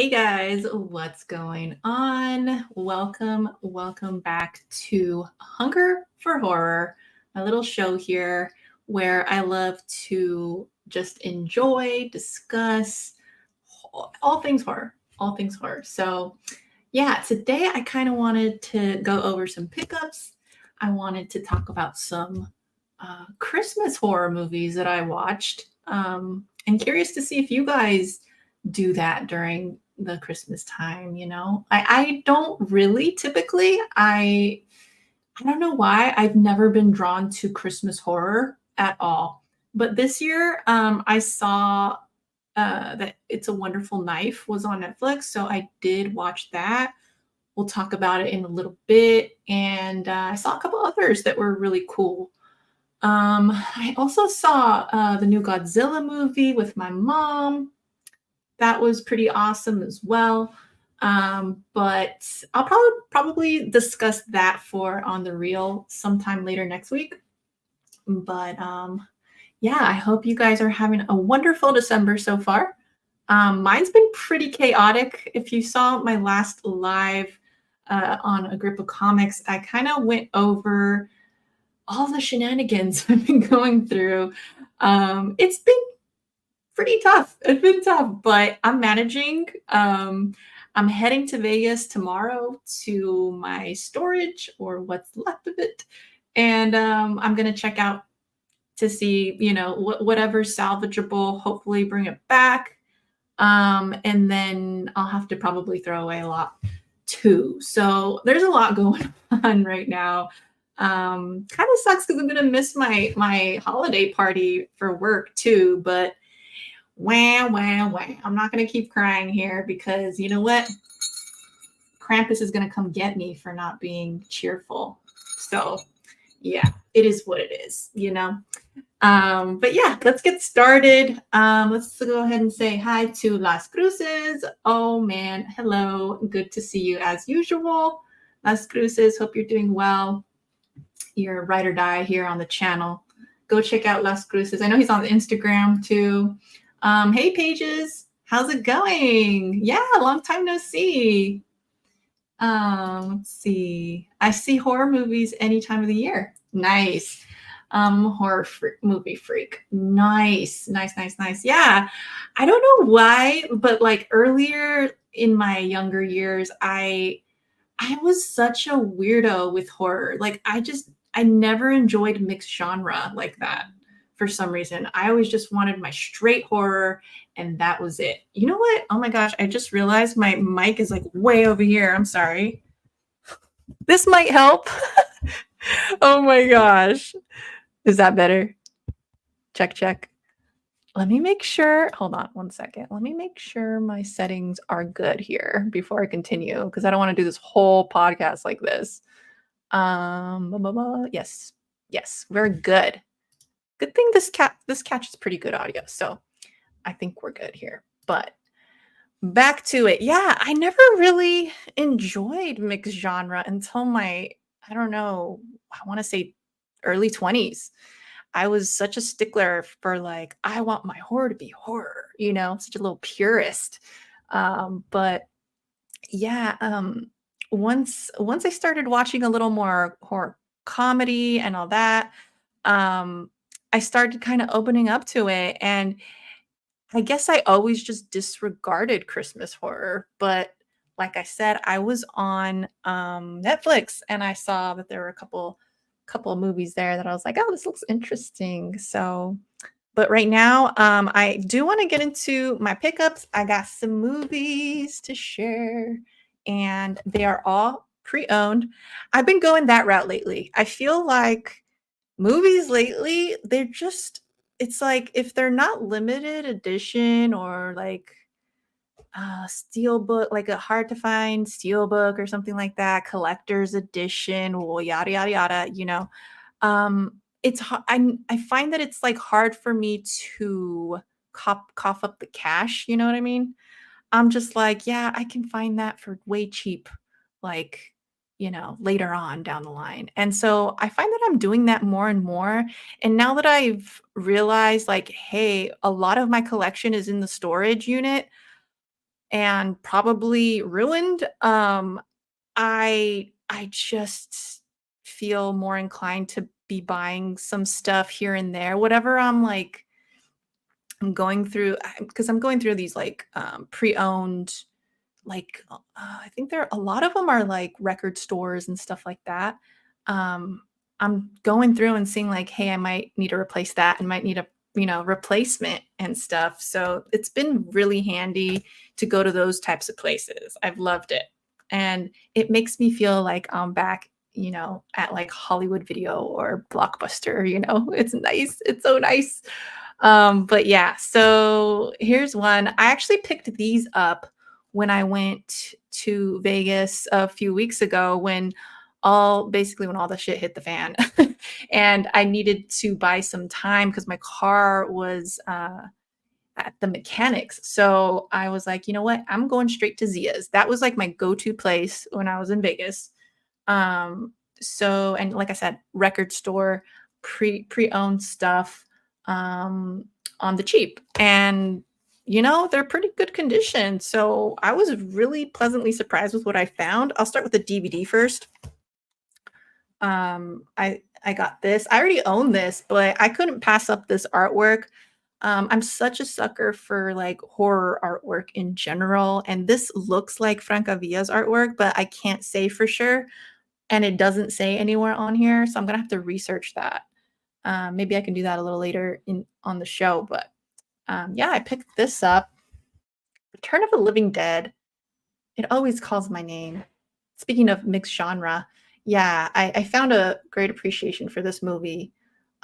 Hey guys, what's going on? Welcome back to Hunger for Horror, my little show here where I love to just enjoy, discuss all things horror, all things horror. So, yeah, today I kind of wanted to go over some pickups. I wanted to talk about some Christmas horror movies that I watched. And curious to see if you guys do that during the Christmas time, you know. I don't really typically. I don't know why. I've never been drawn to Christmas horror at all. But this year, I saw that It's a Wonderful Knife was on Netflix, so I did watch that. We'll talk about it in a little bit, and I saw a couple others that were really cool. I also saw the new Godzilla movie with my mom. That was pretty awesome as well. But I'll probably discuss that for on the reel sometime later next week. But yeah, I hope you guys are having a wonderful December so far. Mine's been pretty chaotic. If you saw my last live on a grip of comics, I kind of went over all the shenanigans I've been going through. It's been pretty tough. It's been tough, but I'm managing. I'm heading to Vegas tomorrow to my storage or what's left of it. And I'm going to check out to see, whatever's salvageable, hopefully bring it back. And then I'll have to probably throw away a lot too. So there's a lot going on right now. Kind of sucks because I'm gonna miss my holiday party for work too, but wah wah wah. I'm not gonna keep crying here because you know what? Krampus is gonna come get me for not being cheerful. So yeah, it is what it is, you know. But yeah, let's get started. Let's go ahead and say hi to Las Cruces. Oh man, hello. Good to see you as usual. Las Cruces, hope you're doing well. You're a ride or die here on the channel. Go check out Las Cruces. I know he's on Instagram too. Hey Pages, how's it going? Yeah, long time no see. Let's see. I see horror movies any time of the year. Nice. Movie freak. Nice. Yeah. I don't know why, but like earlier in my younger years, I was such a weirdo with horror. Like I never enjoyed mixed genre like that for some reason. I always just wanted my straight horror and that was it. You know what? Oh my gosh, I just realized my mic is like way over here. I'm sorry. This might help. Oh my gosh. Is that better? Check. Let me make sure. Hold on one second. Let me make sure my settings are good here before I continue because I don't want to do this whole podcast like this. Yes, we're good. Good thing this catches pretty good audio, so I think we're good here. But back to it. Yeah, I never really enjoyed mixed genre until my, I don't know, I want to say early 20s. I was such a stickler for like, I want my horror to be horror, such a little purist. But yeah, once I started watching a little more horror comedy and all that, um, I started kind of opening up to it. And I guess I always just disregarded Christmas horror. But like I said, I was on Netflix and I saw that there were a couple of movies there that I was like, oh, this looks interesting. So, but right now, I do want to get into my pickups. I got some movies to share, and they are all pre-owned. I've been going that route lately. I feel like movies lately, it's like if they're not limited edition or like steel book, like a hard to find steel book or something like that, collector's edition, well, yada yada yada, I find that it's like hard for me to cough up the cash, you know what I mean? I'm just like, yeah, I can find that for way cheap, like, later on down the line. And so I find that I'm doing that more and more. And now that I've realized, like, hey, a lot of my collection is in the storage unit, and probably ruined. I just feel more inclined to be buying some stuff here and there. Whatever I'm going through because I'm going through these like pre-owned I think there a lot of them are like record stores and stuff like that. Um I'm going through and seeing like, hey, I might need to replace that and might need a replacement and stuff. So it's been really handy to go to those types of places. I've loved it. And it makes me feel like I'm back, at like Hollywood Video or Blockbuster, It's nice. It's so nice. But yeah, so here's one. I actually picked these up when I went to Vegas a few weeks ago when all the shit hit the fan. And I needed to buy some time because my car was at the mechanics. So I was like, you know what? I'm going straight to Zia's. That was like my go-to place when I was in Vegas. Um, and like I said, record store, pre-owned stuff um on the cheap. And they're pretty good condition. So I was really pleasantly surprised with what I found. I'll start with the DVD first. I got this. I already own this, but I couldn't pass up this artwork. I'm such a sucker for like horror artwork in general, and this looks like Francavilla's artwork, but I can't say for sure, and it doesn't say anywhere on here, so I'm gonna have to research that. Maybe I can do that a little later in on the show, but yeah, I picked this up. Return of the Living Dead. It always calls my name. Speaking of mixed genre, yeah, I found a great appreciation for this movie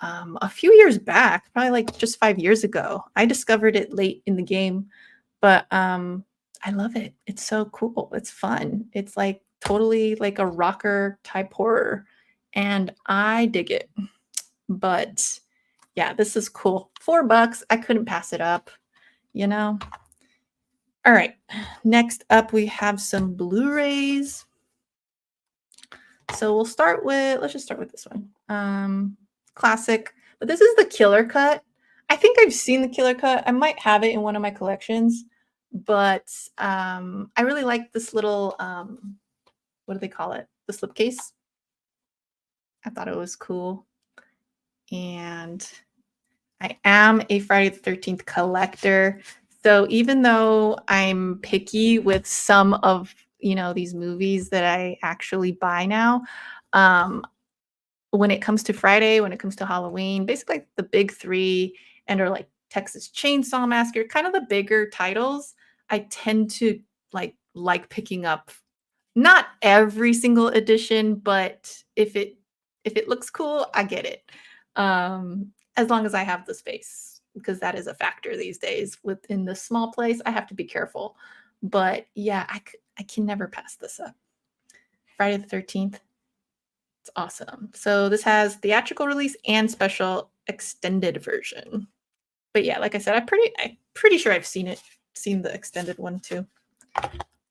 a few years back, probably like just 5 years ago. I discovered it late in the game, but I love it. It's so cool. It's fun. It's like totally like a rocker type horror, and I dig it. But yeah, this is cool. $4. I couldn't pass it up, you know? All right. Next up, we have some Blu-rays. So let's just start with this one. Classic, but this is the Killer Cut. I think I've seen the Killer Cut. I might have it in one of my collections, but I really like this little, what do they call it? The slipcase. I thought it was cool. And I am a Friday the 13th collector. So even though I'm picky with some of, these movies that I actually buy now, um, when it comes to Friday, when it comes to Halloween, basically like the big 3 and or like Texas Chainsaw Massacre, kind of the bigger titles, I tend to like picking up not every single edition, but if it looks cool, I get it. As long as I have the space, because that is a factor these days. Within the small place, I have to be careful. But yeah, I can never pass this up. Friday the 13th. It's awesome. So this has theatrical release and special extended version. But yeah, like I said, I'm pretty sure I've seen the extended one too.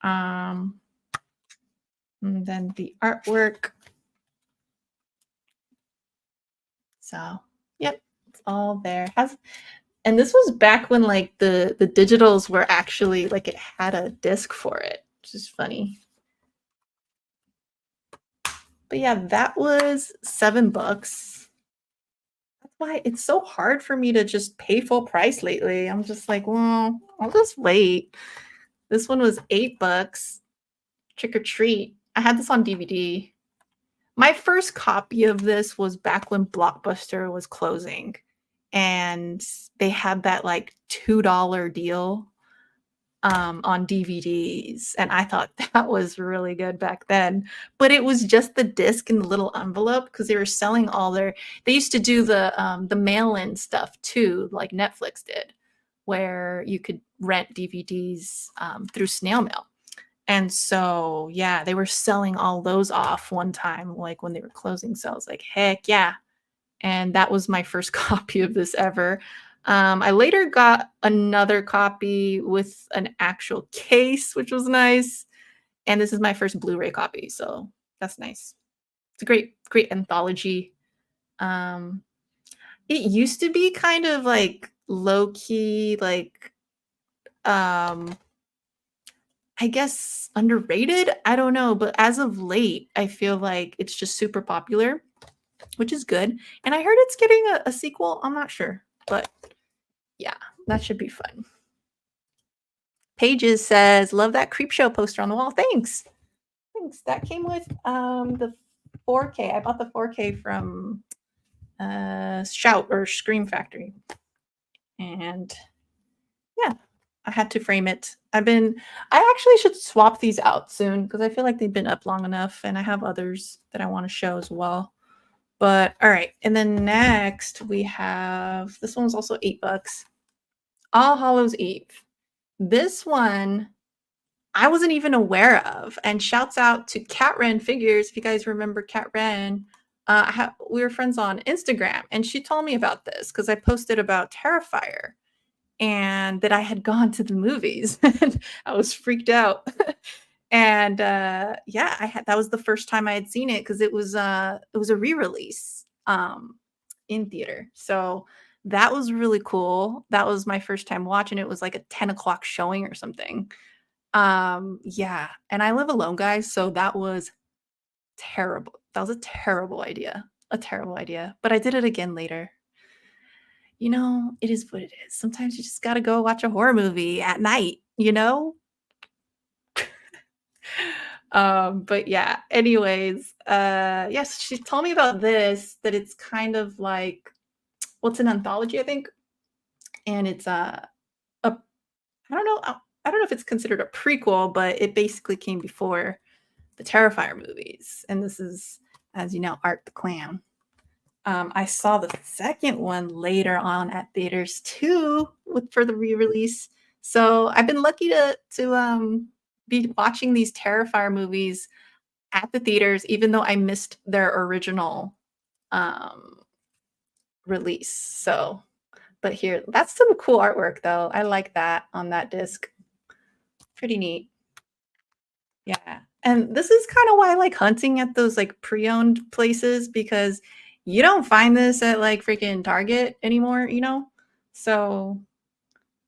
And then the artwork. So, yep, it's all there. And this was back when like the digitals were actually like it had a disc for it, which is funny. But yeah, that was $7. That's why it's so hard for me to just pay full price lately. I'm just like, well, I'll just wait. This one was $8. Trick or treat. I had this on DVD. My first copy of this was back when Blockbuster was closing, and they had that like $2 deal on DVDs, and I thought that was really good back then. But it was just the disc in the little envelope because they were selling all their. They used to do the mail-in stuff too, like Netflix did, where you could rent DVDs through snail mail. And so, yeah, they were selling all those off one time, like when they were closing. So I was like, heck yeah. And that was my first copy of this ever. I later got another copy with an actual case, which was nice. And this is my first Blu-ray copy, so that's nice. It's a great anthology. Um, it used to be kind of like low key, like I guess underrated? I don't know, but as of late, I feel like it's just super popular, which is good. And I heard it's getting a sequel. I'm not sure, but yeah, that should be fun. Pages says, "Love that creep show poster on the wall." Thanks. Thanks. That came with the 4K. I bought the 4K from Shout or Scream Factory. And yeah, I had to frame it. I actually should swap these out soon because I feel like they've been up long enough and I have others that I want to show as well. But all right. And then next we have, this one's also $8. All Hallows Eve. This one I wasn't even aware of. And shouts out to Cat Ren Figures. If you guys remember Cat Ren, we were friends on Instagram, and she told me about this because I posted about Terrifier and that I had gone to the movies. I was freaked out. And yeah, that was the first time I had seen it because it was a re-release in theater. So that was really cool. That was my first time watching it. It was like a 10 o'clock showing or something. Yeah, and I live alone, guys, so that was terrible. That was a terrible idea. A terrible idea. But I did it again later. You know, it is what it is. Sometimes you just gotta go watch a horror movie at night, you know? But yeah, anyways, yes, she told me about this, that it's kind of like, well, it's an anthology, I think, and it's a I don't know, I don't know if it's considered a prequel, but it basically came before the Terrifier movies. And this is, as you know, Art the Clown. I saw the second one later on at theaters too, for the re-release. So I've been lucky to be watching these Terrifier movies at the theaters, even though I missed their original um, release. So, but here, that's some cool artwork though. I like that on that disc. Pretty neat. Yeah. And this is kind of why I like hunting at those like pre-owned places, because you don't find this at like freaking Target anymore, you know? So,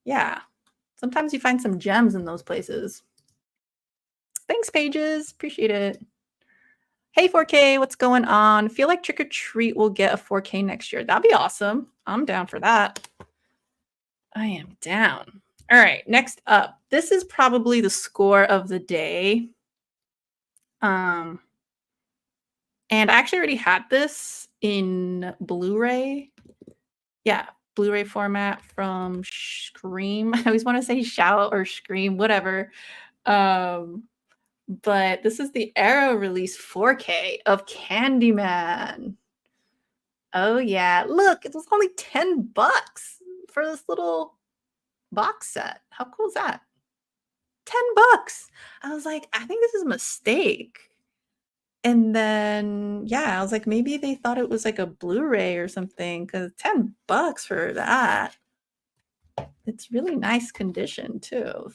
yeah. Sometimes you find some gems in those places. Thanks, Pages. Appreciate it. Hey, 4K, what's going on? Feel like Trick or Treat will get a 4K next year. That'd be awesome. I'm down for that. I am down. All right, next up. This is probably the score of the day. And I actually already had this in Blu-ray. Yeah, Blu-ray format from Scream. I always want to say Shout or Scream, whatever. But this is the Arrow release 4K of Candyman. Oh yeah, look, it was only $10 for this little box set. How cool is that? $10. I was like, I think this is a mistake. And then, yeah, I was like, maybe they thought it was like a Blu-ray or something, because $10 for that. It's really nice condition too.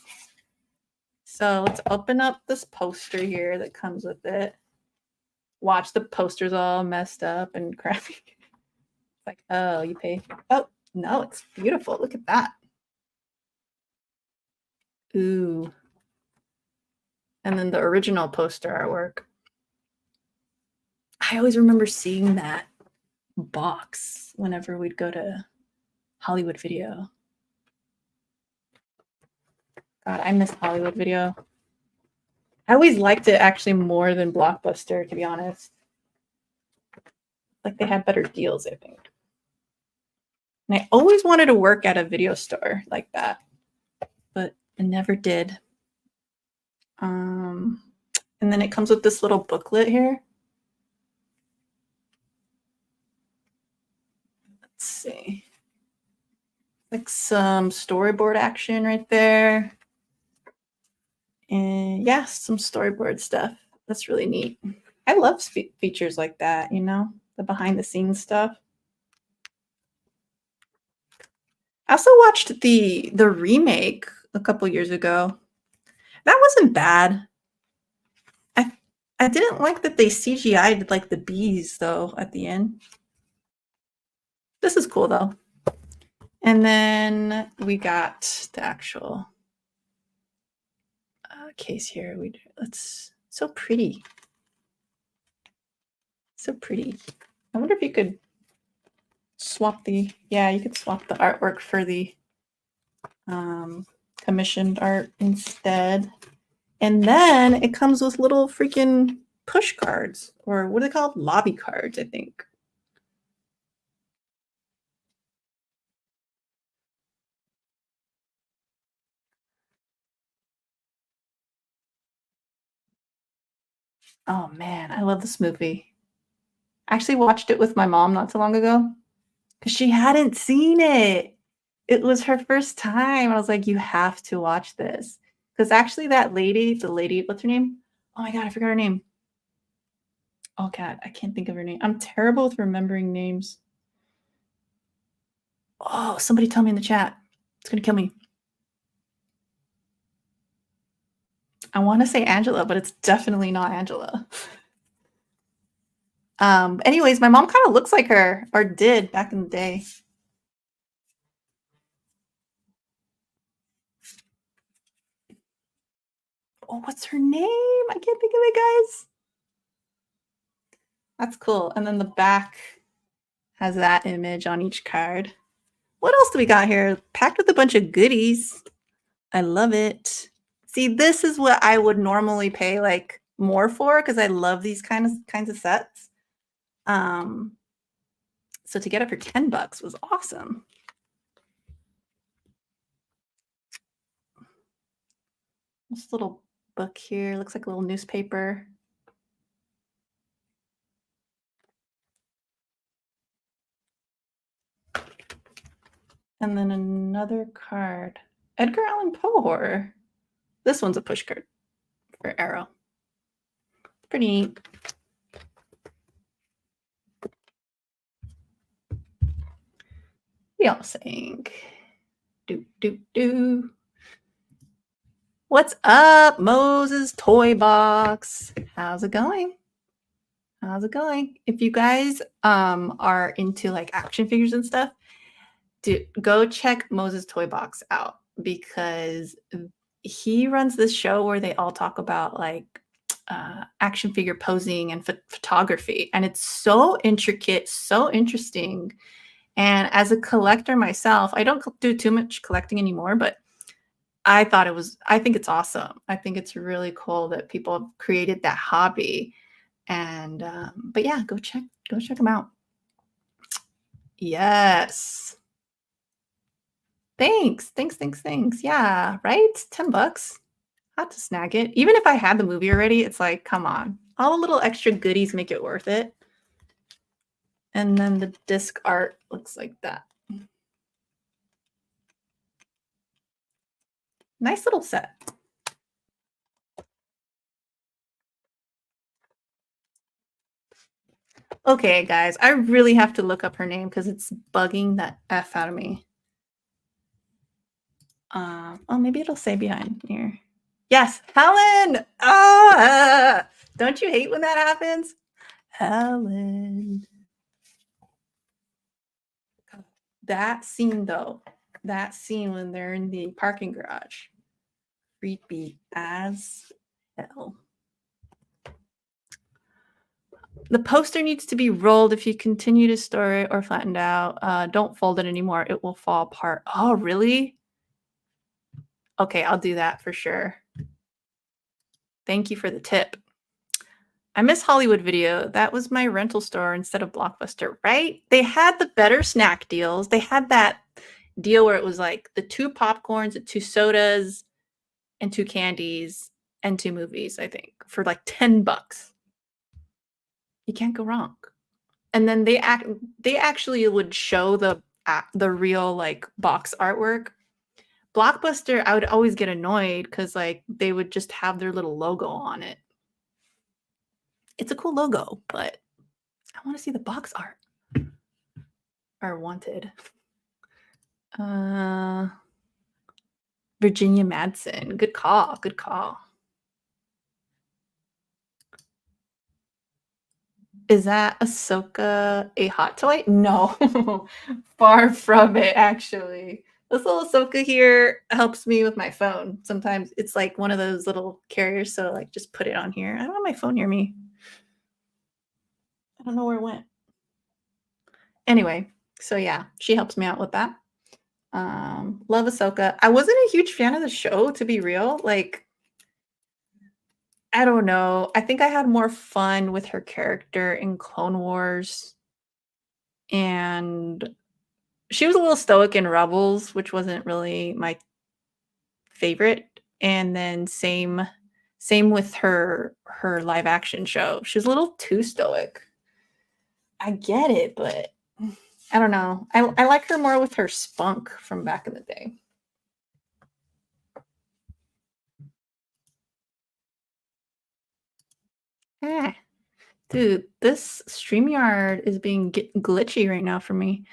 So let's open up this poster here that comes with it. Watch, the poster's all messed up and crappy. It's like, oh, you pay. Oh, no, it's beautiful. Look at that. Ooh. And then the original poster artwork. I always remember seeing that box whenever we'd go to Hollywood Video. God, I miss Hollywood Video. I always liked it actually more than Blockbuster, to be honest. Like they had better deals, I think. And I always wanted to work at a video store like that, but I never did. And then it comes with this little booklet here. Let's see. Like some storyboard action right there. And yeah, some storyboard stuff. That's really neat. I love features like that, you know, the behind the scenes stuff. I also watched the remake a couple years ago. That wasn't bad. I didn't like that they CGI'd like the bees though at the end. This is cool though. And then we got the actual case here. Let's so pretty. So pretty. I wonder if you could swap you could swap the artwork for the commissioned art instead. And then it comes with little freaking push cards, or what are they called? Lobby cards, I think. Oh man, I love this movie. I actually watched it with my mom not too long ago because she hadn't seen it. It was her first time. I was like, you have to watch this. Because actually, the lady, what's her name? Oh my God, I forgot her name. Oh God, I can't think of her name. I'm terrible with remembering names. Oh, somebody tell me in the chat. It's going to kill me. I want to say Angela, but it's definitely not Angela. Anyways, my mom kind of looks like her, or did back in the day. Oh, what's her name? I can't think of it, guys. That's cool. And then the back has that image on each card. What else do we got here? Packed with a bunch of goodies. I love it. See, this is what I would normally pay like more for because I love these kinds of sets. So to get it for $10 was awesome. This little book here looks like a little newspaper. And then another card. Edgar Allan Poe horror. This one's a push card for Arrow. Pretty neat. Y'all saying, do. What's up, Moses Toy Box? How's it going? How's it going? If you guys are into like action figures and stuff, go check Moses Toy Box out because he runs this show where they all talk about like action figure posing and photography, and it's so intricate, so interesting. And as a collector myself, I don't do too much collecting anymore, but I think it's awesome. I think it's really cool that people have created that hobby. And but yeah, go check them out. Yes. Thanks. Yeah, right? $10. Had to snag it. Even if I had the movie already, it's like, come on. All the little extra goodies make it worth it. And then the disc art looks like that. Nice little set. Okay, guys, I really have to look up her name because it's bugging the F out of me. Oh, maybe it'll say behind here. Yes, Helen! Don't you hate when that happens? Helen. That scene, though, when they're in the parking garage, creepy as hell. The poster needs to be rolled. If you continue to store it or flattened out, don't fold it anymore. It will fall apart. Oh, really? Okay, I'll do that for sure. Thank you for the tip. I miss Hollywood Video. That was my rental store instead of Blockbuster, right? They had the better snack deals. They had that deal where it was like the 2 popcorns, the 2 sodas, and 2 candies, and 2 movies, I think, for like $10. You can't go wrong. And then they actually would show the real like box artwork. Blockbuster, I would always get annoyed because like they would just have their little logo on it. It's a cool logo, but I want to see the box art. Or wanted. Virginia Madsen. Good call. Is that Ahsoka a hot toy? No. Far from it, actually. This little Ahsoka here helps me with my phone. Sometimes it's like one of those little carriers, so like just put it on here. I don't have my phone near me. I don't know where it went. Anyway, so yeah, she helps me out with that. Love Ahsoka. I wasn't a huge fan of the show, to be real. Like, I don't know. I think I had more fun with her character in Clone Wars, and she was a little stoic in Rebels, which wasn't really my favorite. And then same with her live action show. She was a little too stoic. I get it, but I don't know. I like her more with her spunk from back in the day. Eh. Dude, this StreamYard is being glitchy right now for me.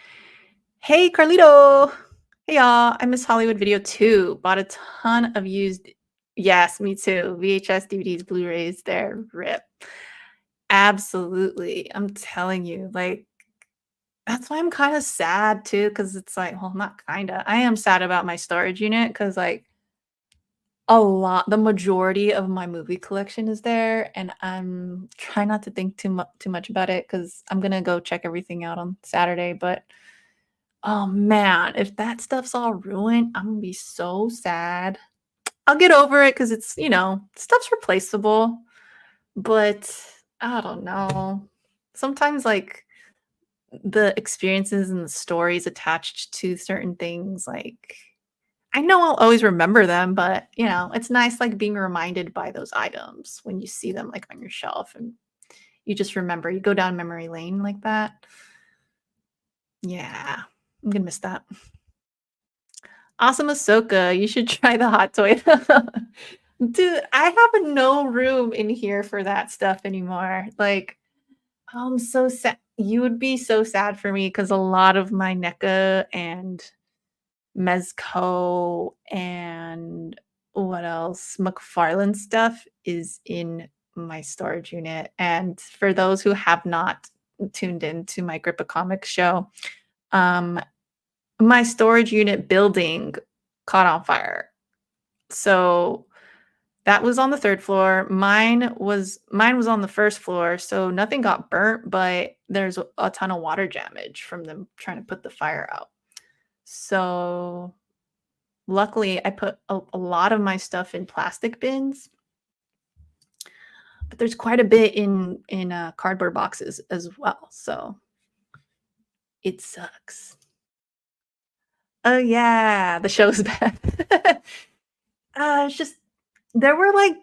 Hey, Carlito. Hey, y'all. I miss Hollywood Video too. Bought a ton of used. Yes, me too. VHS, DVDs, Blu-rays. There, rip. Absolutely. I'm telling you, like, that's why I'm kind of sad too, because it's like, well, not kind of. I am sad about my storage unit because, like, the majority of my movie collection is there, and I'm trying not to think too much about it because I'm gonna go check everything out on Saturday. But oh man, if that stuff's all ruined, I'm gonna be so sad. I'll get over it because it's stuff's replaceable, but I don't know. Sometimes like the experiences and the stories attached to certain things, like I know I'll always remember them, but it's nice like being reminded by those items when you see them like on your shelf and you just remember. You go down memory lane like that. Yeah, I'm gonna miss that. Awesome Ahsoka, you should try the hot toy. Dude, I have no room in here for that stuff anymore. Like, I'm so sad. You would be so sad for me because a lot of my NECA and Mezco and what else? McFarlane stuff is in my storage unit. And for those who have not tuned into my Grip of Comics show, um, my storage unit building caught on fire. So that was on the third floor. Mine was on the first floor, so nothing got burnt, but there's a ton of water damage from them trying to put the fire out. So luckily, I put a lot of my stuff in plastic bins, but there's quite a bit in cardboard boxes as well. So it sucks. Oh yeah, the show's bad. It's just there were like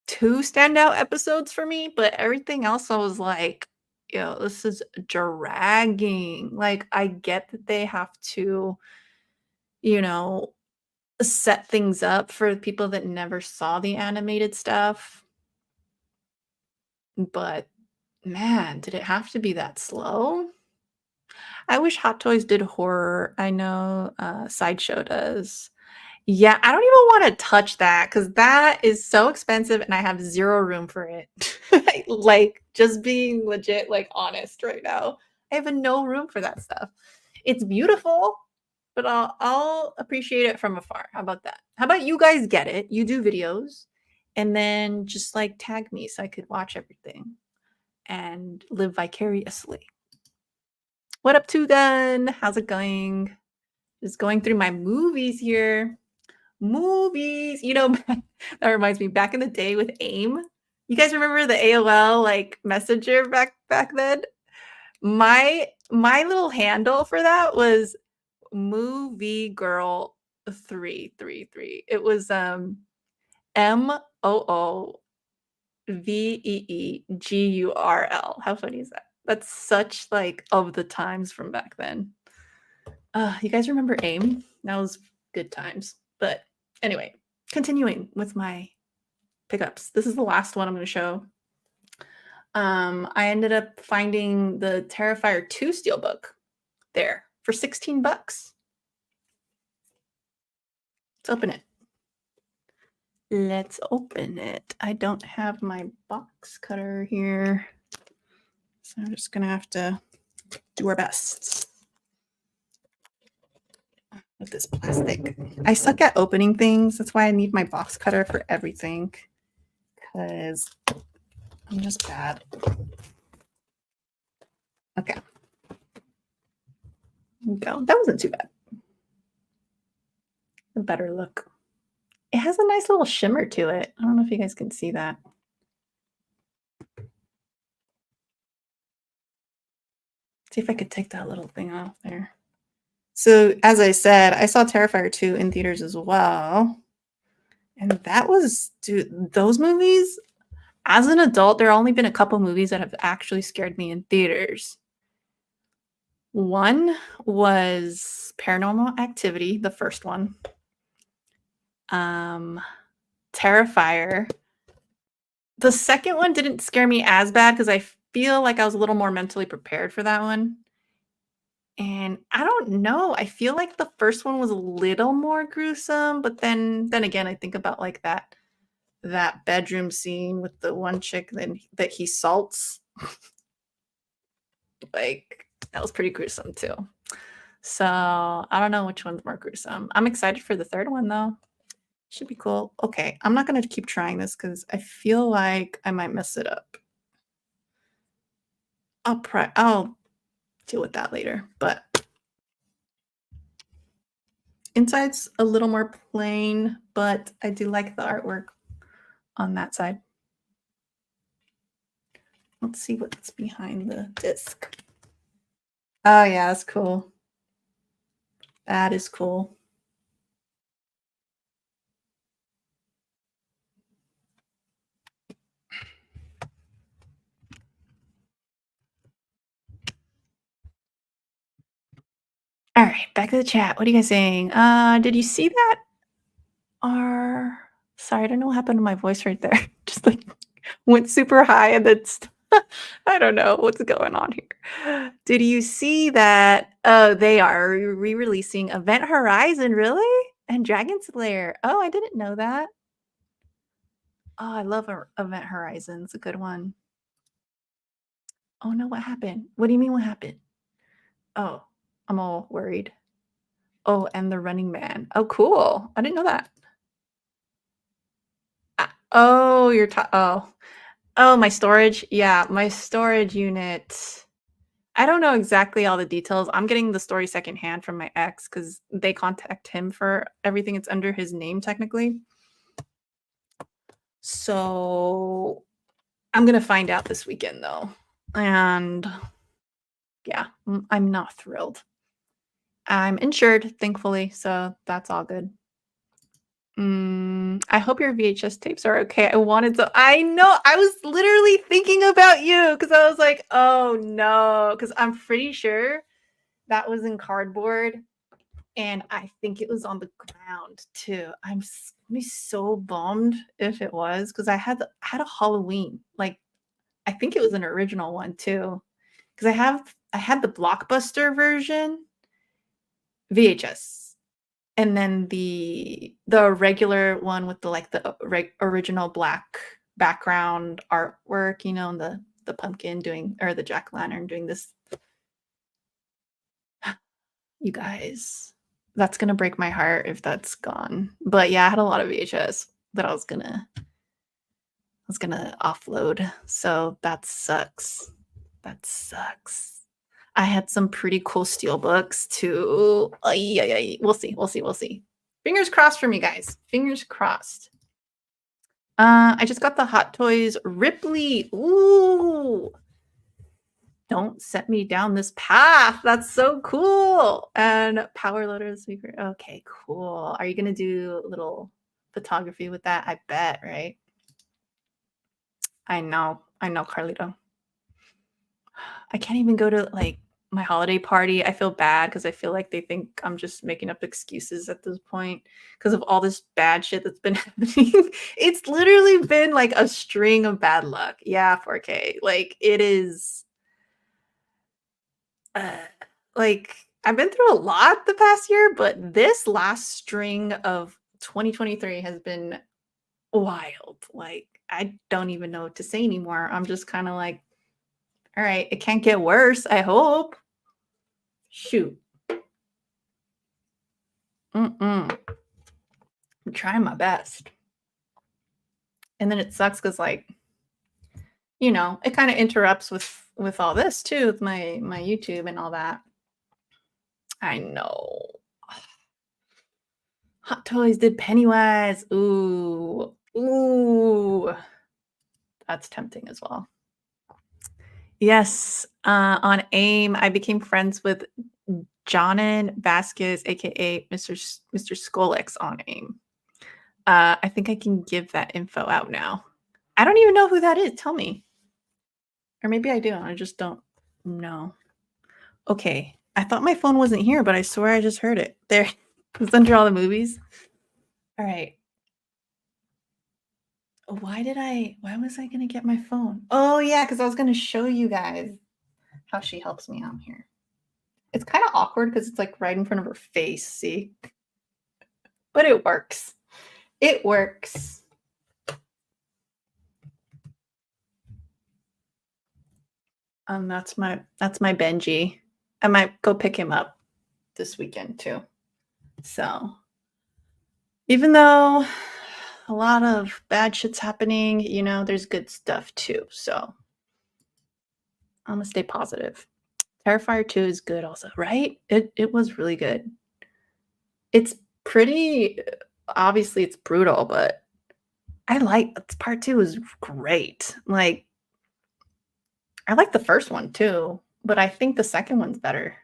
two standout episodes for me, but everything else I was like, this is dragging. Like I get that they have to, you know, set things up for people that never saw the animated stuff. But man, did it have to be that slow? I wish Hot Toys did horror. I know Sideshow does. Yeah, I don't even want to touch that because that is so expensive and I have zero room for it. Like, just being legit, like, honest right now. I have no room for that stuff. It's beautiful, but I'll appreciate it from afar. How about that? How about you guys get it? You do videos and then just like tag me so I could watch everything and live vicariously. What up, Tugan? How's it going? Just going through my movies here. Movies. That reminds me, back in the day with AIM. You guys remember the AOL like messenger back then? My little handle for that was movie girl 333. It was MOOVEEGURL. How funny is that? That's such like of the times from back then. You guys remember AIM? That was good times. But anyway, continuing with my pickups. This is the last one I'm going to show. I ended up finding the Terrifier 2 steelbook there for 16 bucks. Let's open it. Let's open it. I don't have my box cutter here, so I'm just going to have to do our best. with this plastic. I suck at opening things. That's why I need my box cutter for everything. Because I'm just bad. Okay. Go. That wasn't too bad. A better look. It has a nice little shimmer to it. I don't know if you guys can see that. See if I could take that little thing off there. So, as I said, I saw Terrifier 2 in theaters as well. And that was, dude, those movies, as an adult, there have only been a couple movies that have actually scared me in theaters. One was Paranormal Activity, the first one. Terrifier. The second one didn't scare me as bad because I feel like I was a little more mentally prepared for that one. And I don't know, I feel like the first one was a little more gruesome, but then again, I think about like that bedroom scene with the one chick that he salts. Like, that was pretty gruesome too. So, I don't know which one's more gruesome. I'm excited for the third one though. Should be cool. Okay, I'm not gonna keep trying this because I feel like I might mess it up. I'll deal with that later, but inside's a little more plain, but I do like the artwork on that side. Let's see what's behind the disc. Oh yeah, that's cool. That is cool. All right, back to the chat. What are you guys saying? Did you see that? Sorry, I don't know what happened to my voice right there. Just like went super high and then I don't know what's going on here. Did you see that? Oh, they are re-releasing Event Horizon, really? And Dragon Slayer. Oh, I didn't know that. Oh, I love Event Horizon. It's a good one. Oh no, what happened? What do you mean what happened? Oh, I'm all worried. Oh, and the Running Man. Oh, cool. I didn't know that. Oh, oh, my storage. Yeah, my storage unit. I don't know exactly all the details. I'm getting the story secondhand from my ex because they contact him for everything. It's under his name technically. So I'm gonna find out this weekend though. And yeah, I'm not thrilled. I'm insured, thankfully, so that's all good. I hope your VHS tapes are okay. I know, I was literally thinking about you because I was like, oh no, because I'm pretty sure that was in cardboard and I think it was on the ground too. I'm be so bummed if it was because I had a Halloween. Like, I think it was an original one too. Because I had the Blockbuster version VHS. And then the regular one with the original black background artwork, and the pumpkin doing or the jack-o'-lantern doing this. You guys, that's gonna break my heart if that's gone. But yeah, I had a lot of VHS that I was gonna offload. So that sucks. That sucks. I had some pretty cool steel books too. Yeah. We'll see. We'll see. We'll see. Fingers crossed for me, guys. Fingers crossed. I just got the Hot Toys Ripley. Ooh. Don't set me down this path. That's so cool. And Power Loader speaker. Okay, cool. Are you gonna do a little photography with that? I bet, right? I know, Carlito. I can't even go to like my holiday party. I feel bad because I feel like they think I'm just making up excuses at this point because of all this bad shit that's been happening. It's literally been like a string of bad luck. Yeah, 4K. Like it is uh, like I've been through a lot the past year, but this last string of 2023 has been wild. Like I don't even know what to say anymore. I'm just kind of like, all right, it can't get worse, I hope. Shoot. I'm trying my best. And then it sucks because, like, it kind of interrupts with all this too, with my YouTube and all that. I know. Hot Toys did Pennywise. Ooh. Ooh. That's tempting as well. Yes, on AIM, I became friends with Jonan Vasquez, aka Mr. Skolix on AIM. I think I can give that info out now. I don't even know who that is. Tell me. Or maybe I do. I just don't know. Okay. I thought my phone wasn't here, but I swear I just heard it. There. It's under all the movies. All right. Why was I going to get my phone? Oh, yeah, because I was going to show you guys how she helps me out here. It's kind of awkward because it's like right in front of her face, see? But it works. It works. That's my Benji. I might go pick him up this weekend too. So even though a lot of bad shit's happening, there's good stuff too. So I'm gonna stay positive. Terrifier 2 is good also, right? It was really good. It's pretty obviously it's brutal, but I like part 2 is great. Like I like the first one too, but I think the second one's better.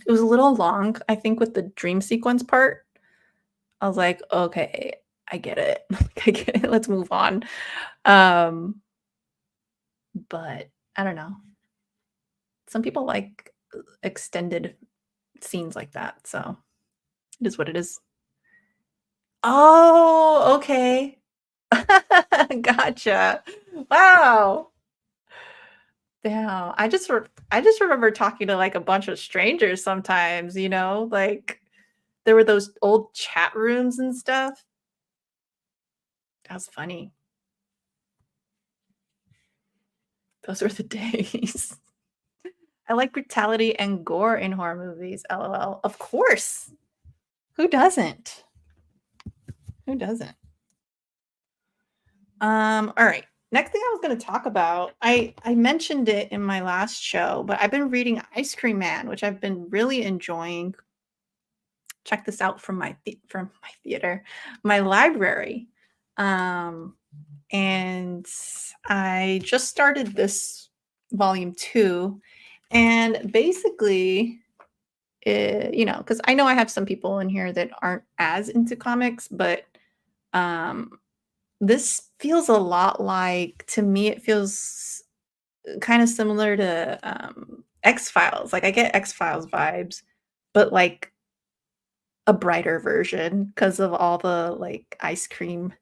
It was a little long, I think, with the dream sequence part. I was like, okay, I get it. I get it. Let's move on. But I don't know. Some people like extended scenes like that, so it is what it is. Oh, okay. Gotcha. Wow. Damn. I just remember talking to like a bunch of strangers sometimes, like there were those old chat rooms and stuff. That was funny. Those were the days. I like brutality and gore in horror movies. LOL. Of course. Who doesn't? Who doesn't? All right. Next thing I was going to talk about, I mentioned it in my last show, but I've been reading Ice Cream Man, which I've been really enjoying. Check this out from my theater, my library. And I just started this volume 2, and basically because I know I have some people in here that aren't as into comics, but this feels a lot like, to me, it feels kind of similar to X-Files. Like I get X-Files vibes, but like a brighter version because of all the like ice cream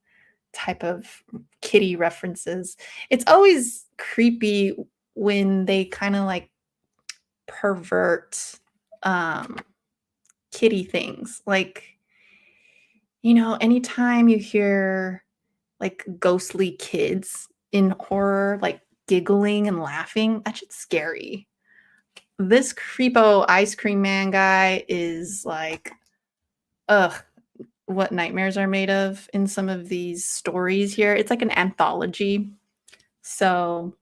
type of kitty references. It's always creepy when they kind of like pervert kitty things. Like, anytime you hear like ghostly kids in horror, like giggling and laughing, that shit's scary. This creepo ice cream man guy is like, ugh, what nightmares are made of in some of these stories here. It's like an anthology. So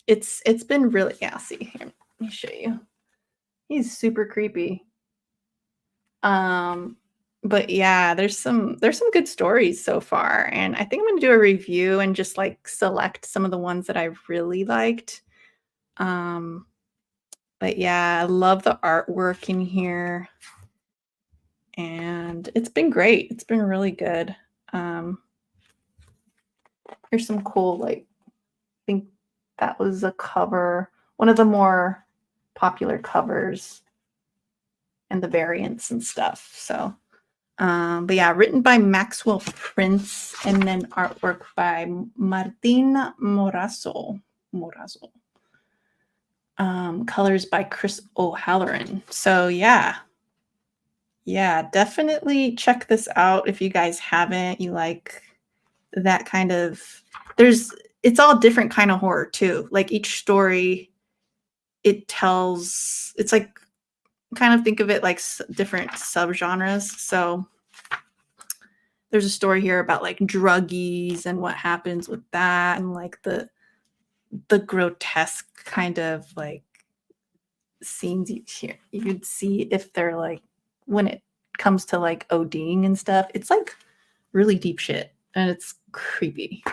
it's been really, yeah, see here. Let me show you. He's super creepy. But yeah, there's some good stories so far, and I think I'm gonna do a review and just like select some of the ones that I really liked. But yeah, I love the artwork in here, and it's been great. It's been really good. Here's some cool, like, I think that was a cover, one of the more popular covers and the variants and stuff. So but yeah, written by Maxwell Prince and then artwork by Martin Morazzo. Colors by Chris O'Halloran. So yeah, definitely check this out if you guys haven't. You like that kind of, it's all different kind of horror too. Like each story, it's like kind of think of it like different subgenres. So there's a story here about like druggies and what happens with that, and like the grotesque kind of like scenes you could see if they're like, when it comes to like ODing and stuff, it's like really deep shit and it's creepy.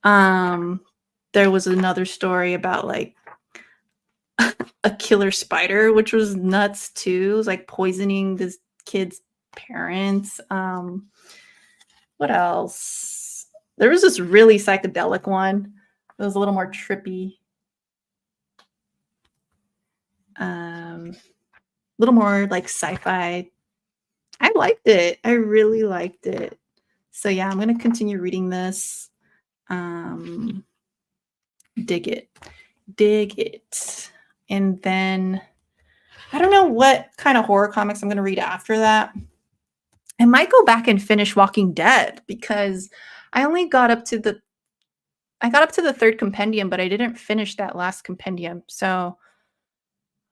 There was another story about like a killer spider, which was nuts too. It was like poisoning this kid's parents. What else? There was this really psychedelic one. It was a little more trippy. A little more like sci-fi. I liked it. I really liked it. So yeah, I'm gonna continue reading this. Dig it. And then I don't know what kind of horror comics I'm gonna read after that. I might go back and finish Walking Dead because I only got up to the third compendium, but I didn't finish that last compendium. So,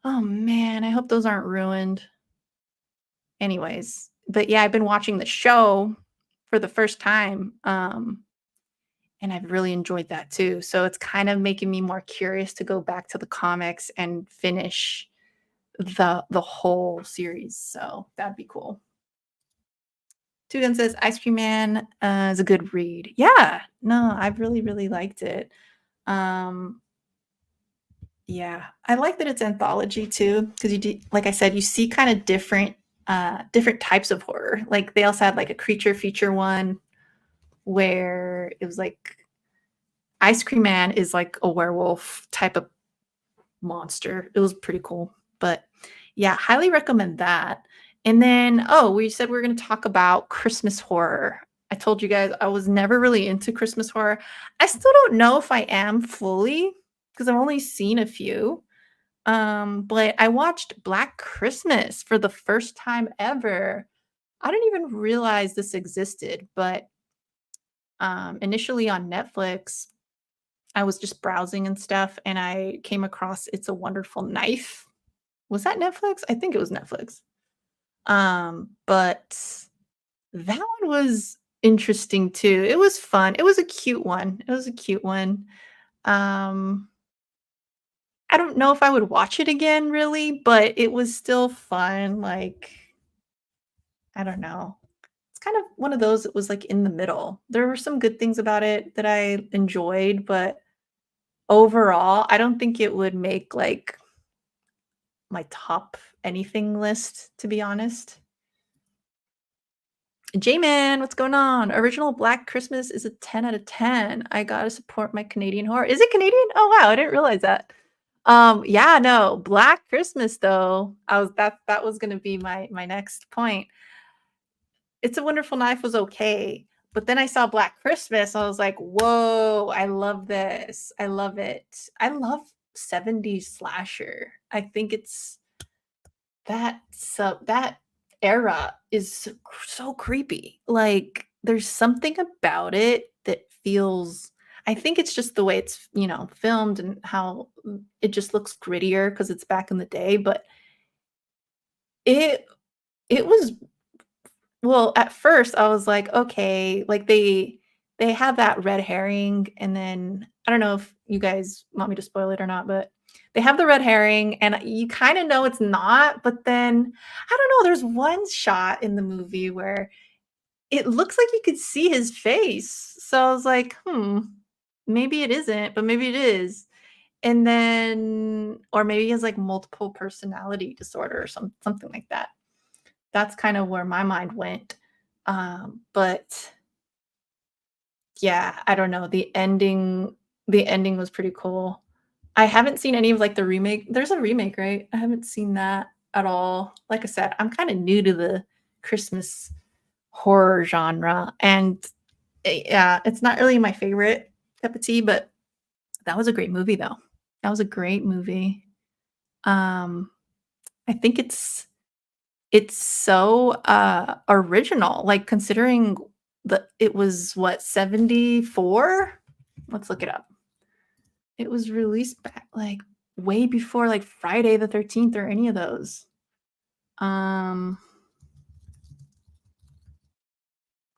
oh man, I hope those aren't ruined. Anyways, but yeah, I've been watching the show for the first time. And I've really enjoyed that too. So it's kind of making me more curious to go back to the comics and finish the whole series. So that'd be cool. Two Gun says Ice Cream Man is a good read. Yeah, no, I've really liked it. Yeah, I like that it's anthology too, because like I said, you see kind of different types of horror. Like they also had like a creature feature one where it was like Ice Cream Man is like a werewolf type of monster. It was pretty cool. But yeah, highly recommend that. And then, we said we were going to talk about Christmas horror. I told you guys I was never really into Christmas horror. I still don't know if I am fully because I've only seen a few. But I watched Black Christmas for the first time ever. I didn't even realize this existed, but initially on Netflix, I was just browsing and stuff, and I came across It's a Wonderful Knife. Was that Netflix? I think it was Netflix. But that one was interesting too. It was fun. It was a cute one. Um, I don't know if I would watch it again really, but it was still fun. Like, I don't know. It's kind of one of those that was like in the middle. There were some good things about it that I enjoyed, but overall, I don't think it would make like my top anything list, to be honest. J-Man, what's going on? Original Black Christmas is a 10 out of 10. I gotta support my Canadian horror. Is it Canadian? Oh wow, I didn't realize that. Yeah, no, Black Christmas though. That was gonna be my next point. It's a Wonderful Knife was okay, but then I saw Black Christmas. I was like, whoa, I love this. I love it. I love 70s slasher. I think it's that era is so creepy. Like there's something about it that feels, I think it's just the way it's, filmed and how it just looks grittier because it's back in the day, but it it was, well, at first I was like, okay, like they have that red herring, and then I don't know if you guys want me to spoil it or not, but they have the red herring and you kind of know it's not, but then I don't know, there's one shot in the movie where it looks like you could see his face. So I was like, maybe it isn't, but maybe it is. And then, or maybe he has like multiple personality disorder or something like that. That's kind of where my mind went. But yeah, I don't know. The ending was pretty cool. I haven't seen any of like the remake. There's a remake, right? I haven't seen that at all. Like I said, I'm kind of new to the Christmas horror genre, and yeah, it's not really my favorite cup of tea, but that was a great movie though. That was a great movie. Um I think it's so original, like considering it was what, 74? Let's look it up. It was released back like way before like Friday the 13th or any of those. Um,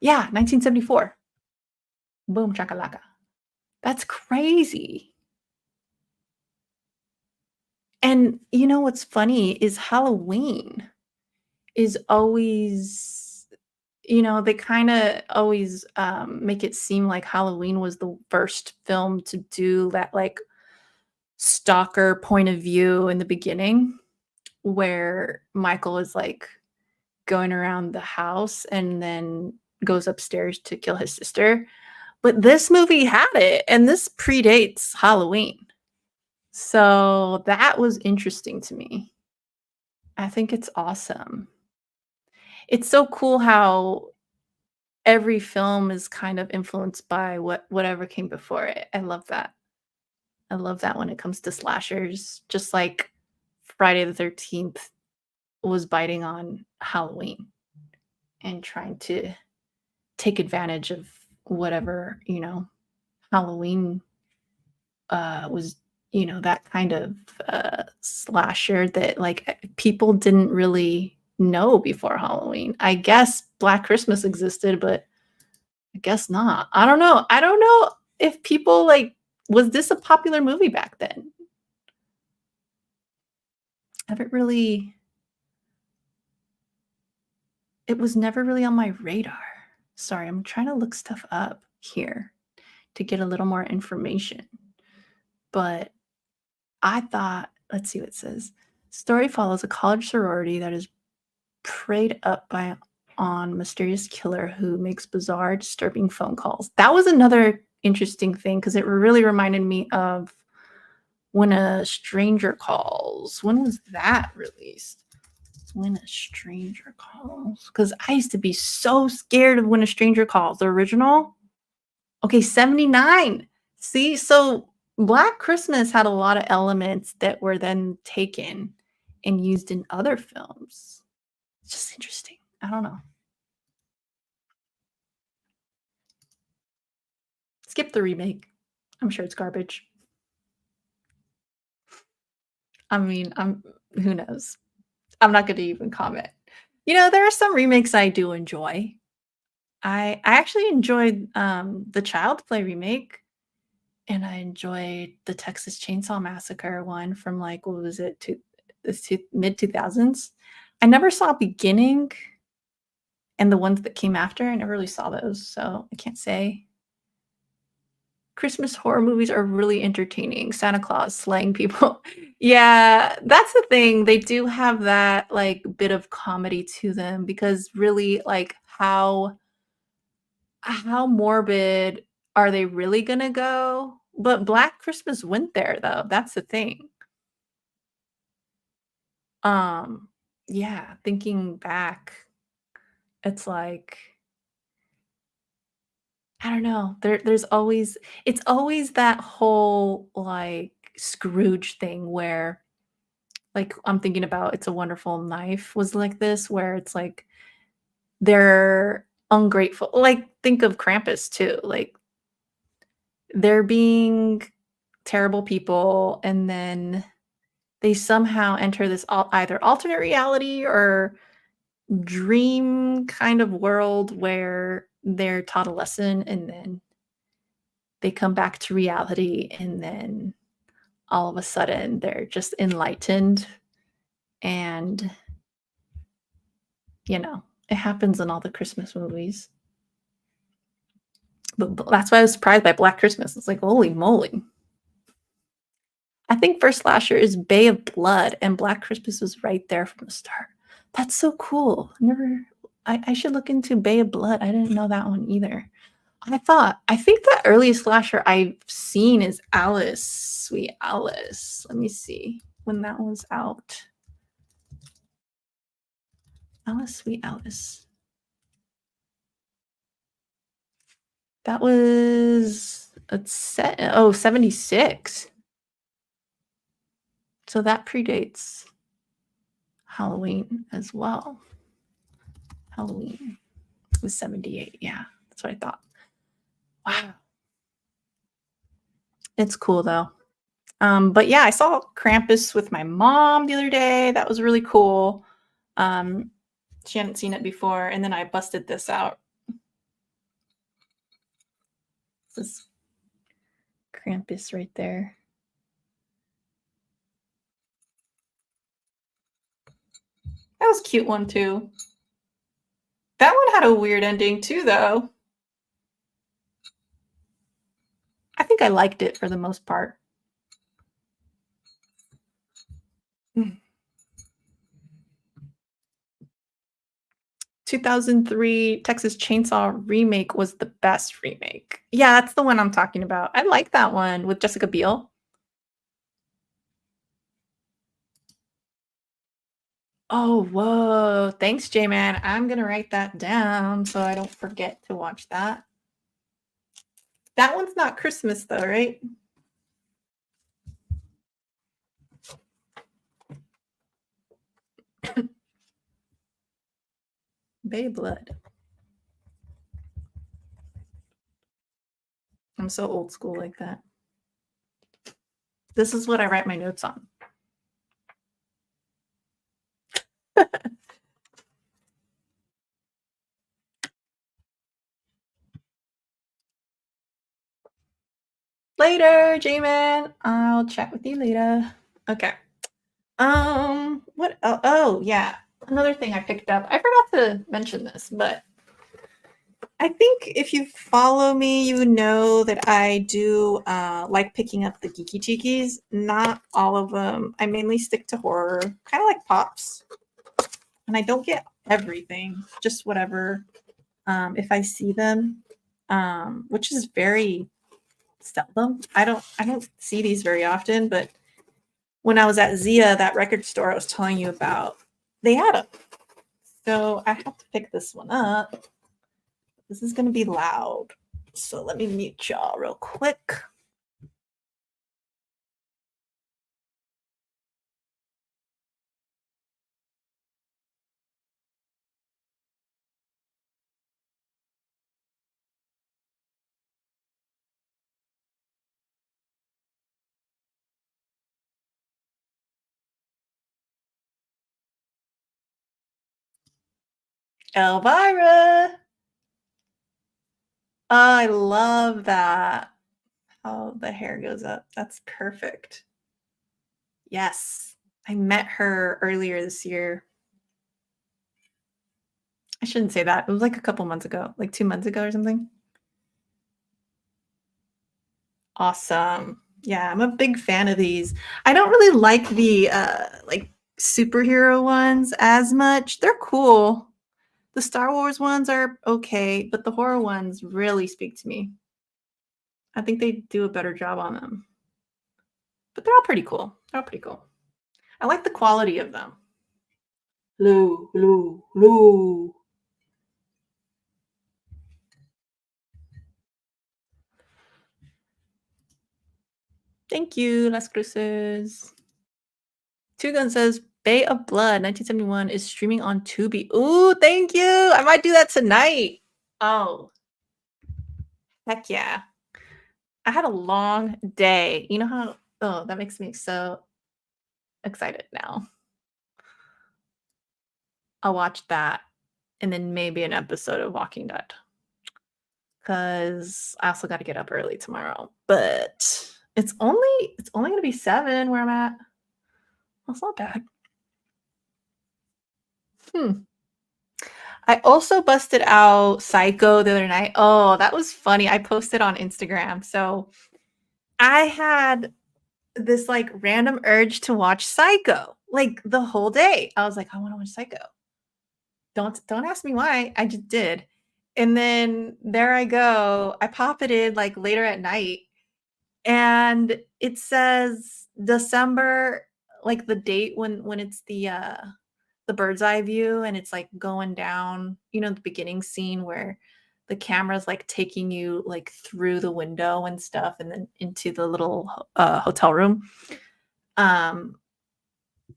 yeah, 1974. Boom chakalaka. That's crazy. And you know what's funny is Halloween is always, they kinda always, make it seem like Halloween was the first film to do that, like, stalker point of view in the beginning, where Michael is, like, going around the house and then goes upstairs to kill his sister. But this movie had it, and this predates Halloween. So that was interesting to me. I think it's awesome. It's so cool how every film is kind of influenced by whatever came before it. I love that. I love that when it comes to slashers, just like Friday the 13th was biting on Halloween and trying to take advantage of whatever, Halloween was, that kind of slasher that people didn't really know before Halloween. I guess Black Christmas existed, but I guess not. I don't know. I don't know if people was this a popular movie back then? I haven't really It was never really on my radar. Sorry, I'm trying to look stuff up here to get a little more information. But I thought, let's see what it says. Story follows a college sorority that is preyed up by on mysterious killer who makes bizarre, disturbing phone calls. That was another interesting thing because it really reminded me of When a Stranger Calls. When was that released? When a Stranger Calls. Because I used to be so scared of When a Stranger Calls. The original? Okay, 79. See, so Black Christmas had a lot of elements that were then taken and used in other films. It's just interesting. I don't know. Skip the remake. I'm sure it's garbage. I mean, who knows? I'm not going to even comment. There are some remakes I do enjoy. I actually enjoyed the Child Play remake, and I enjoyed the Texas Chainsaw Massacre one from what was it, mid 2000s. I never saw Beginning and the ones that came after. I never really saw those, so I can't say. Christmas horror movies are really entertaining. Santa Claus slaying people. Yeah, that's the thing. They do have that bit of comedy to them because really how morbid are they really gonna go? But Black Christmas went there though. That's the thing. Um yeah, thinking back, it's I don't know. There's always it's always that whole Scrooge thing where I'm thinking about It's a Wonderful Knife was like this where it's they're ungrateful. Think of Krampus too. They're being terrible people and then they somehow enter this either alternate reality or dream kind of world where they're taught a lesson and then they come back to reality and then all of a sudden they're just enlightened and it happens in all the Christmas movies. But that's why I was surprised by Black Christmas. It's holy moly. I think first slasher is Bay of Blood, and Black Christmas was right there from the start. That's so cool. I should look into Bay of Blood. I didn't know that one either. I think the earliest slasher I've seen is Alice, Sweet Alice. Let me see when that was out. Alice, Sweet Alice. That was a set. Oh, 76. So that predates Halloween as well. Halloween was 78. Yeah, that's what I thought. Wow. It's cool though. But yeah, I saw Krampus with my mom the other day. That was really cool. She hadn't seen it before, and then I busted this out. This is Krampus right there. That was a cute one too. That one had a weird ending too, though. I think I liked it for the most part. 2003 Texas Chainsaw Remake was the best remake. Yeah, that's the one I'm talking about. I like that one with Jessica Biel. Oh, whoa. Thanks, J-Man. I'm going to write that down so I don't forget to watch that. That one's not Christmas, though, right? Blood. I'm so old school like that. This is what I write my notes on. Later, J-Man. I'll chat with you later. Okay. What? Oh, yeah. Another thing I picked up. I forgot to mention this, but I think if you follow me, you know that I do like picking up the geeky cheekies. Not all of them. I mainly stick to horror, kind of like pops. And I don't get everything, just whatever. If I see them, which is very seldom. I don't see these very often, but when I was at Zia, that record store I was telling you about, they had them. So I have to pick this one up. This is going to be loud. So let me mute y'all real quick. Elvira. Oh, I love that. How the hair goes up. That's perfect. Yes. I met her earlier this year. I shouldn't say that. It was like a couple months ago, like 2 months ago or something. Awesome. Yeah, I'm a big fan of these. I don't really like the like superhero ones as much. They're cool. The Star Wars ones are okay, but the horror ones really speak to me. I think they do a better job on them. But they're all pretty cool. They're all pretty cool. I like the quality of them. Hello, hello, hello. Thank you, Las Cruces. Two Gun says Bay of Blood 1971 is streaming on Tubi. Ooh, thank you. I might do that tonight. Oh, heck yeah. I had a long day. You know how, oh, that makes me so excited now. I'll watch that and then maybe an episode of Walking Dead. Because I also got to get up early tomorrow. But it's only going to be 7 where I'm at. That's not bad. I also busted out Psycho the other night. Oh, that was funny. I posted on Instagram. So I had this like random urge to watch Psycho like the whole day. I was like, I want to watch Psycho. Don't ask me why. I just did. And then there I go. I pop it in like later at night and it says December, like the date when it's the bird's eye view and it's like going down, you know, the beginning scene where the camera's like taking you like through the window and stuff and then into the little hotel room.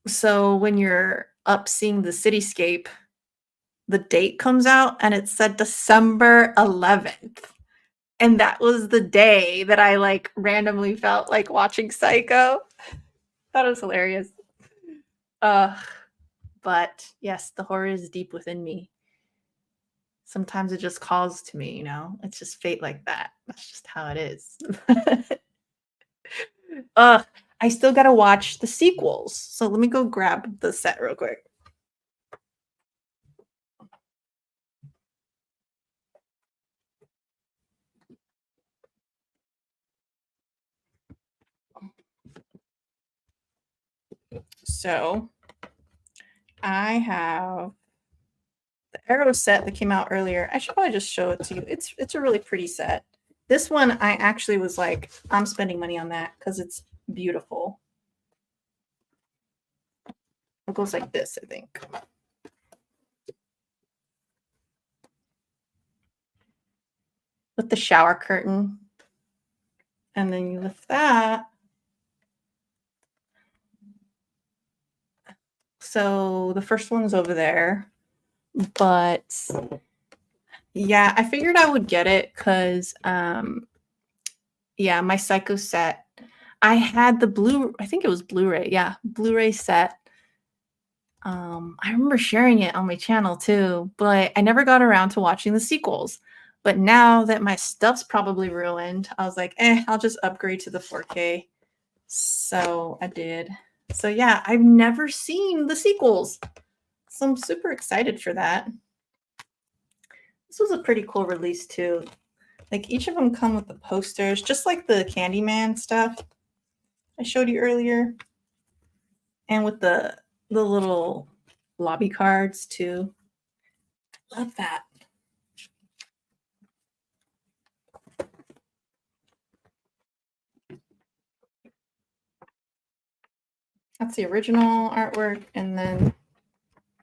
So when you're up seeing the cityscape, the date comes out and it said December 11th. And that was the day that I like randomly felt like watching Psycho. That was hilarious. But yes, the horror is deep within me. Sometimes it just calls to me, you know? It's just fate like that. That's just how it is. Ugh, I still gotta watch the sequels. So let me go grab the set real quick. So I have the Arrow set that came out earlier. I should probably just show it to you. It's a really pretty set. This one I actually was like, I'm spending money on that because it's beautiful. It goes like this, I think. With the shower curtain. And then you lift that. So the first one's over there. But yeah, I figured I would get it because yeah, my Psycho set. I had the I think it was Blu-ray. Yeah, Blu-ray set. I remember sharing it on my channel too, but I never got around to watching the sequels. But now that my stuff's probably ruined, I was like, I'll just upgrade to the 4K. So I did. So yeah, I've never seen the sequels. So I'm super excited for that. This was a pretty cool release too. Like each of them come with the posters, just like the Candyman stuff I showed you earlier. And with the little lobby cards too. Love that. That's the original artwork and then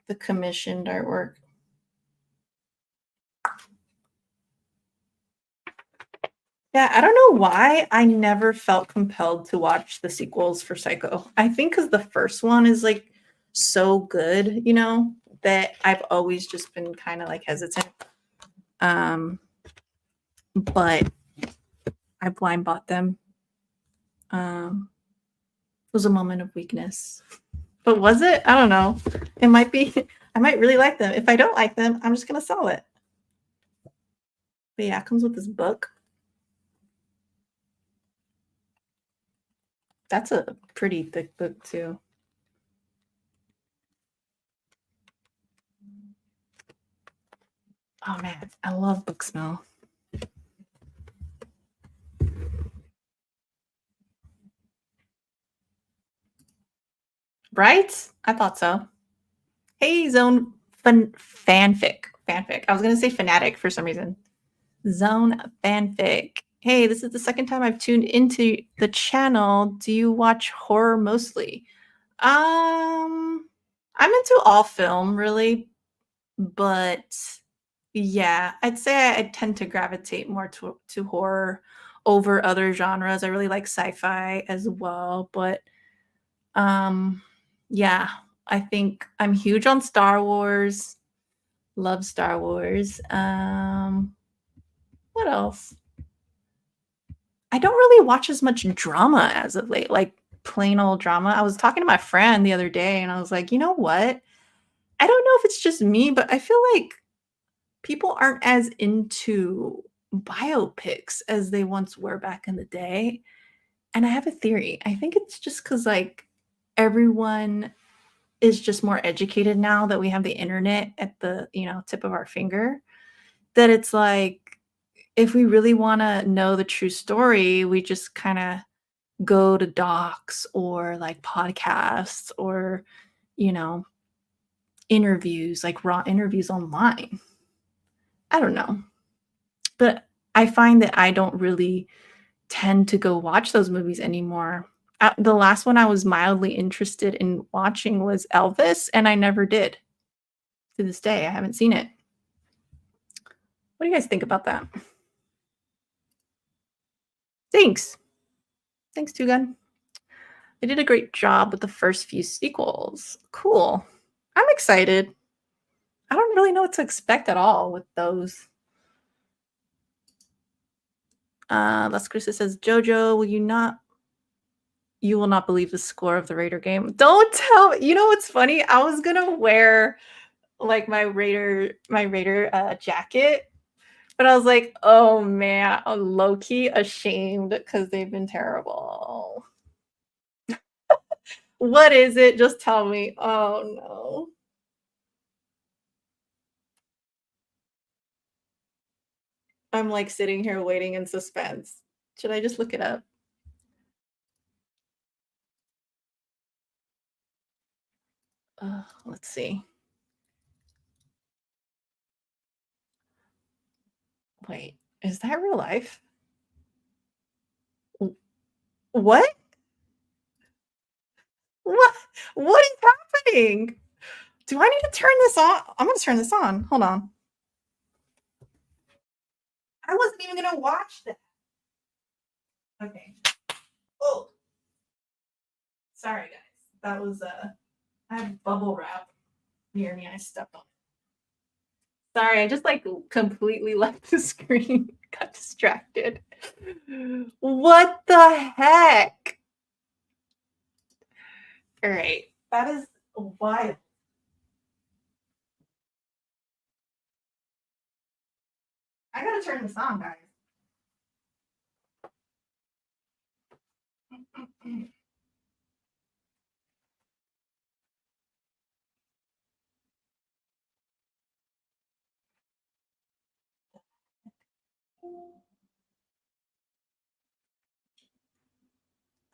the commissioned artwork. Yeah, I don't know why I never felt compelled to watch the sequels for Psycho. I think because the first one is like so good, you know, that I've always just been kind of like hesitant. But I blind bought them. It was a moment of weakness. But was it? I don't know. It might be. I might really like them. If I don't like them, I'm just gonna sell it. But yeah, it comes with this book. That's a pretty thick book too. Oh man, I love book smell. Right? I thought so. Hey, Zone Fanfic. Fanfic. I was gonna say fanatic for some reason. Zone Fanfic. Hey, this is the second time I've tuned into the channel. Do you watch horror mostly? I'm into all film really, but yeah, I'd say I tend to gravitate more to horror over other genres. I really like sci-fi as well, but um yeah, I think I'm huge on Star Wars. Love Star Wars. What else? I don't really watch as much drama as of late, like plain old drama. I was talking to my friend the other day and I was like, you know what? I don't know if it's just me, but I feel like people aren't as into biopics as they once were back in the day. And I have a theory. I think it's just because like everyone is just more educated now that we have the internet at the, tip of our finger, that it's like if we really want to know the true story, we just kind of go to docs or like podcasts or, you know, interviews, like raw interviews online. I don't know. But I find that I don't really tend to go watch those movies anymore. The last one I was mildly interested in watching was Elvis, and I never did. To this day, I haven't seen it. What do you guys think about that? Thanks. Thanks, Two Gun. They did a great job with the first few sequels. Cool. I'm excited. I don't really know what to expect at all with those. Las Cruces says, Jojo, will you not You will not believe the score of the Raider game. Don't tell me. You know what's funny? I was gonna wear like my Raider jacket, but I was like, oh man, I'm low key ashamed because they've been terrible. What is it? Just tell me. Oh no. I'm like sitting here waiting in suspense. Should I just look it up? Let's see. Wait, is that real life? W- What? What? What is happening? Do I need to turn this on? I'm gonna turn this on. Hold on. I wasn't even gonna watch that. Okay. Oh, sorry guys. That was I have bubble wrap near me. I stepped on it. Sorry, I just like completely left the screen. Got distracted. What the heck? All right. That is wild. I gotta turn this on, guys.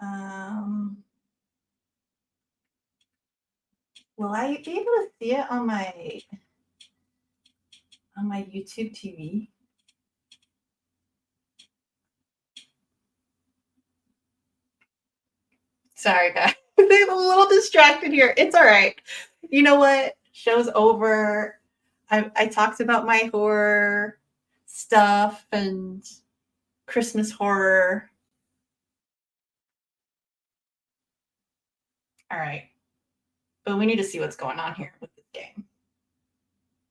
Um, will I be able to see it on my YouTube TV? Sorry, guys. I'm a little distracted here. It's all right. You know what? Show's over. I talked about my horror stuff and Christmas horror. All right. But we need to see what's going on here with this game.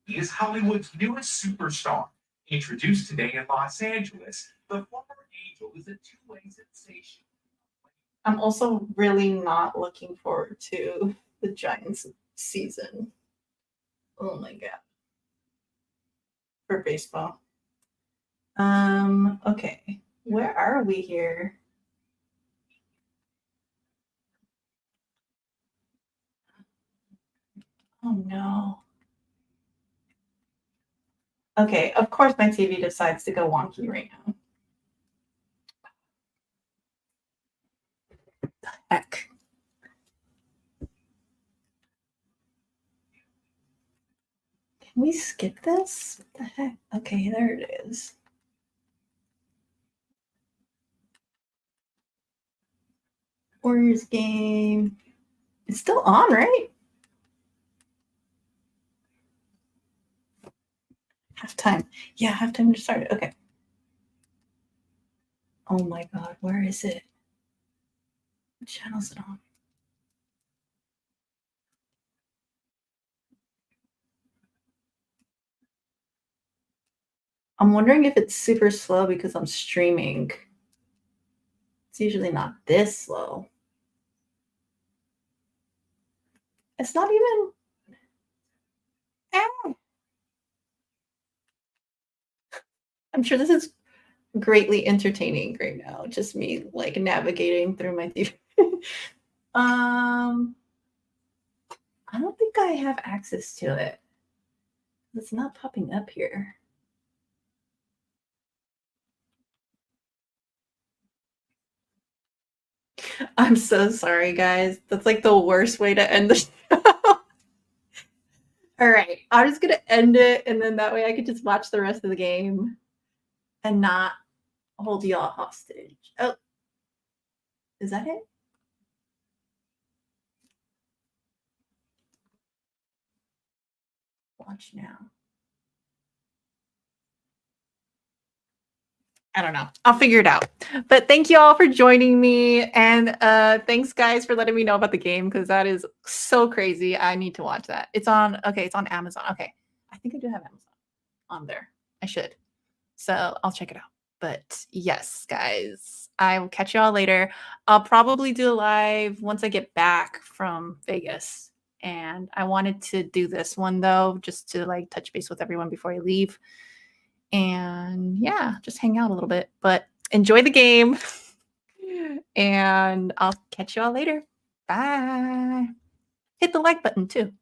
He is Hollywood's newest superstar. Introduced today in Los Angeles, the former Angel is a two-way sensation. I'm also really not looking forward to the Giants season. Oh my god. For baseball. Okay. Where are we here? Oh no. Okay, of course my TV decides to go wonky right now. Heck. Can we skip this? What the heck? Okay, there it is. Warriors game. It's still on, right? Halftime. Yeah, halftime just started. Okay. Oh my god, where is it? What channel is it on? I'm wondering if it's super slow because I'm streaming. It's usually not this slow. It's not even. Eh. I'm sure this is greatly entertaining right now. Just me like navigating through my TV. I don't think I have access to it. It's not popping up here. I'm so sorry, guys. That's like the worst way to end the show. All right, I'm just gonna end it, and then that way I could just watch the rest of the game and not hold y'all hostage. Oh, is that it? Watch now. I don't know. I'll figure it out. But thank you all for joining me. And thanks guys for letting me know about the game because that is so crazy. I need to watch that. It's on it's on Amazon. Okay. I think I do have Amazon on there. I should. So I'll check it out. But yes, guys, I will catch y'all later. I'll probably do a live once I get back from Vegas. And I wanted to do this one though, just to like touch base with everyone before I leave. And yeah, just hang out a little bit. But enjoy the game. And I'll catch y'all later. Bye. Hit the like button too.